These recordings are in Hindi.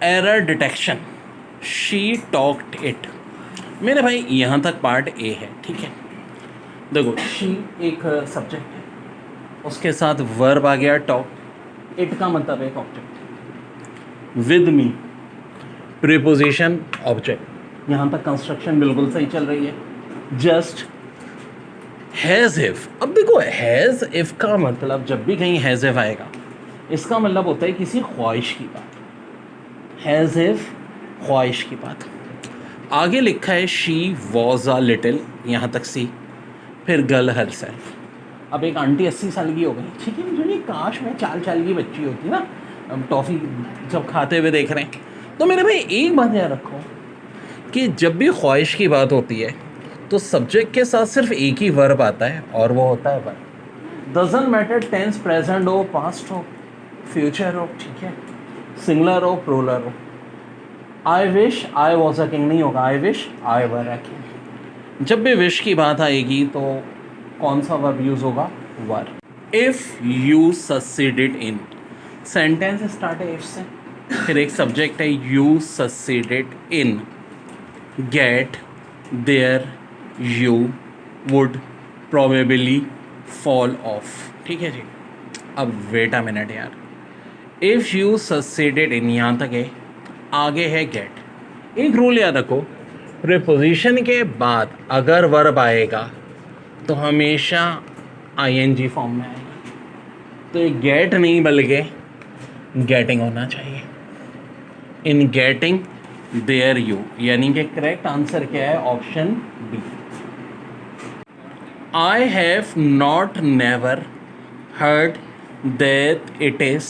Error detection, she talked it. मेरे भाई यहाँ तक पार्ट ए है, ठीक है। देखो शी एक सब्जेक्ट है, उसके साथ वर्ब आ गया टॉक, इट का मतलब एक object, with me preposition object. यहाँ तक कंस्ट्रक्शन बिल्कुल सही चल रही है। जस्ट हैज़ इफ, अब देखो हैज़ इफ का मतलब जब भी कहीं हैज़ इफ आएगा इसका मतलब होता है किसी ख्वाहिश की बात। हैज़ इफ ख्वाहिश की बात। आगे लिखा है शी वॉज अ लिटिल, यहाँ तक सी, फिर गर्ल हरसेल्फ। अब एक आंटी 80 साल की हो गई, ठीक है, मुझे नहीं, काश मैं 4 साल की बच्ची होती ना, अब टॉफ़ी जब खाते हुए देख रहे हैं। तो मेरे भाई एक बात याद रखो कि जब भी ख्वाहिश की बात होती है तो सब्जेक्ट के साथ सिर्फ एक ही वर्ब आता है और वो होता है verb. Doesn't matter tense present हो, पास्ट हो, फ्यूचर हो, ठीक है, सिंगुलर हो, प्लूरल हो। I wish I was a king नहीं होगा, आई wish I were a king. जब भी विश की बात आएगी तो कौन सा वर्ब यूज़ होगा? Were. If you succeeded in, sentence start है इफ से, फिर एक सब्जेक्ट है you succeeded in get there you would probably fall off, ठीक है जी। अब वेट अ मिनट यार, इफ़ यू सक्सीडेड इन यहाँ तक है, आगे है गेट। एक रूल याद रखो, प्रीपोजिशन के बाद अगर वर्ब आएगा तो हमेशा आईएनजी फॉर्म में आएगा। तो ये गेट नहीं बल्कि गेटिंग होना चाहिए। इन गेटिंग देयर यू, यानी कि करेक्ट आंसर क्या है? Option B. I have not never heard that it is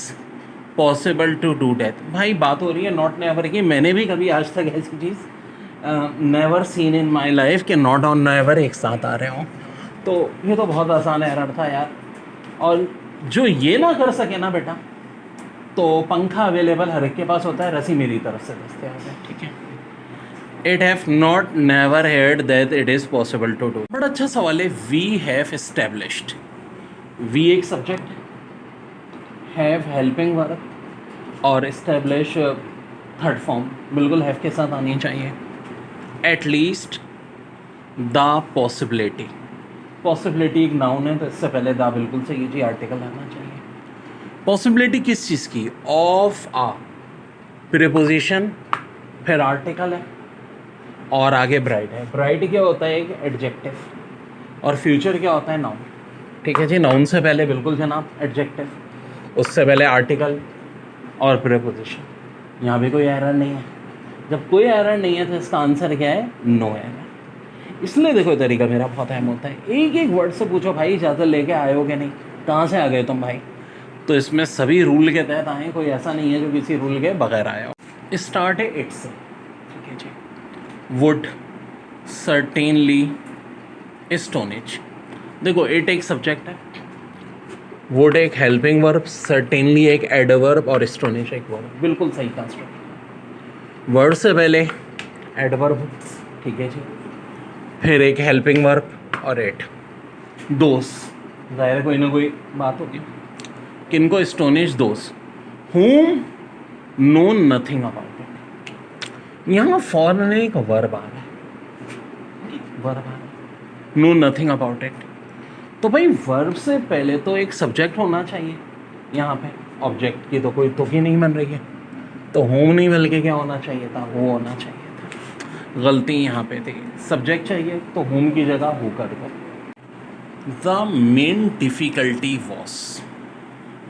possible to do death. भाई बात हो रही है नॉट नेवर की, मैंने भी कभी आज तक ऐसी चीज़ never seen in my life के नॉट और नेवर एक साथ आ रहे हों। तो ये तो बहुत आसान एरर था यार। और जो ये ना कर सके ना बेटा, तो पंखा अवेलेबल हर एक के पास होता है, रस्सी मेरी तरफ से दस्तयाब है, ठीक है। It have not never heard that it is possible to do. बड़ा अच्छा सवाल है। वी हैव एस्टेब्लिश्ड, वी एक सब्जेक्ट, हैव हेल्पिंग वर्ब और एस्टेब्लिश थर्ड फॉर्म बिल्कुल हैव के साथ आनी चाहिए। एटलीस्ट द पॉसिबिलिटी, पॉसिबिलिटी एक नाउन है तो इससे पहले द बिल्कुल सही जी, आर्टिकल आना चाहिए। पॉसिबिलिटी किस चीज़ की? ऑफ आ, प्रीपोजिशन, फिर आर्टिकल है और आगे ब्राइट है। ब्राइट क्या होता है? एक एडजेक्टिव, और फ्यूचर क्या होता है? नाउन, ठीक है जी। नाउन से पहले बिल्कुल जनाब एडजेक्टिव, उससे पहले आर्टिकल और प्रीपोजिशन। यहाँ भी कोई एरर नहीं है। जब कोई एरर नहीं है तो इसका आंसर क्या है? No error. इसलिए देखो तरीका मेरा बहुत अहम होता है। एक एक वर्ड से पूछो भाई इजाज़त लेके आए हो कि नहीं, कहाँ से आ गए तुम भाई? तो इसमें सभी रूल के तहत आए, कोई ऐसा नहीं है जो किसी रूल के बगैर आया हो। स्टार्ट है इट से, ठीक है जी। Would, certainly, astonish. देखो इट एक सब्जेक्ट है, वुड एक हेल्पिंग वर्ब, सर्टेनली एक एडवर्ब और एस्टोनिश एक वर्ब। बिल्कुल सही कंस्ट्रक्ट। वर्ड से पहले एडवर्ब, ठीक है जी, फिर एक हेल्पिंग वर्ब और एट। दोस्त, ज़ाहिर कोई ना कोई बात होगी। किनको? एस्टोनिश दोस्त। whom know nothing about it. यहाँ फॉरन एक वर्ब आ रहा है, वर्ब आ रहा है, नो नथिंग अबाउट इट। तो भाई वर्ब से पहले तो एक सब्जेक्ट होना चाहिए। यहाँ पे ऑब्जेक्ट की तो कोई तुक ही नहीं बन रही है, तो होम नहीं बल्कि क्या होना चाहिए था? वो होना चाहिए था। गलती यहाँ पे थी, सब्जेक्ट चाहिए तो होम की जगह हो कर दो। The main difficulty was,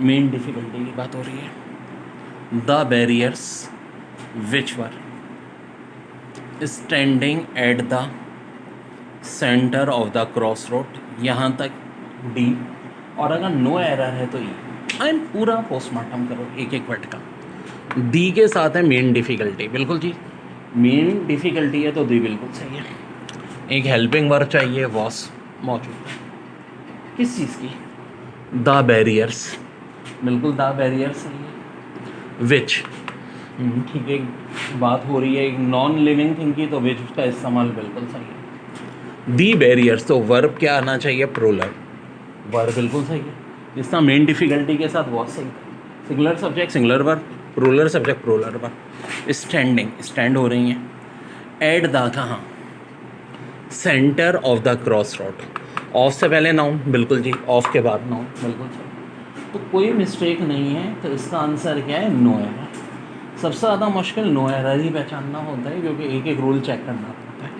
main difficulty की बात हो रही है। The barriers which were standing at the centre of the cross road, यहाँ तक डी, और अगर नो एरर है तो ई। एंड पूरा पोस्टमार्टम करो एक एक वर्ड का। दी के साथ है मेन डिफ़िकल्टी, बिल्कुल जी, मेन डिफ़िकल्टी है तो दी बिल्कुल सही है। एक हेल्पिंग वर्ब चाहिए, वॉस मौजूद है। किस चीज़ की? द बैरियर्स, बिल्कुल द बैरियर्स सही है। विच, ठीक है, बात हो रही है एक नॉन लिविंग थिंग की, तो विच का इस्तेमाल बिल्कुल सही है। दी बैरियर्स, तो वर्ब क्या आना चाहिए? प्रोलर, वर्ब बिल्कुल सही है। जिसका मेन डिफ़िकल्टी के साथ वॉस सही है। Singular subject, singular verb, ruler subject ruler पर स्टैंडिंग स्टैंड हो रही हैं एट द कहाँ centre of the cross road. Of से पहले नाउन बिल्कुल जी, ऑफ के बाद नाउन बिल्कुल सही। तो कोई मिस्टेक नहीं है, तो इसका आंसर क्या है? No error. सबसे ज़्यादा मुश्किल नो एरर ही पहचानना होता है क्योंकि एक एक रूल चेक करना पड़ता है।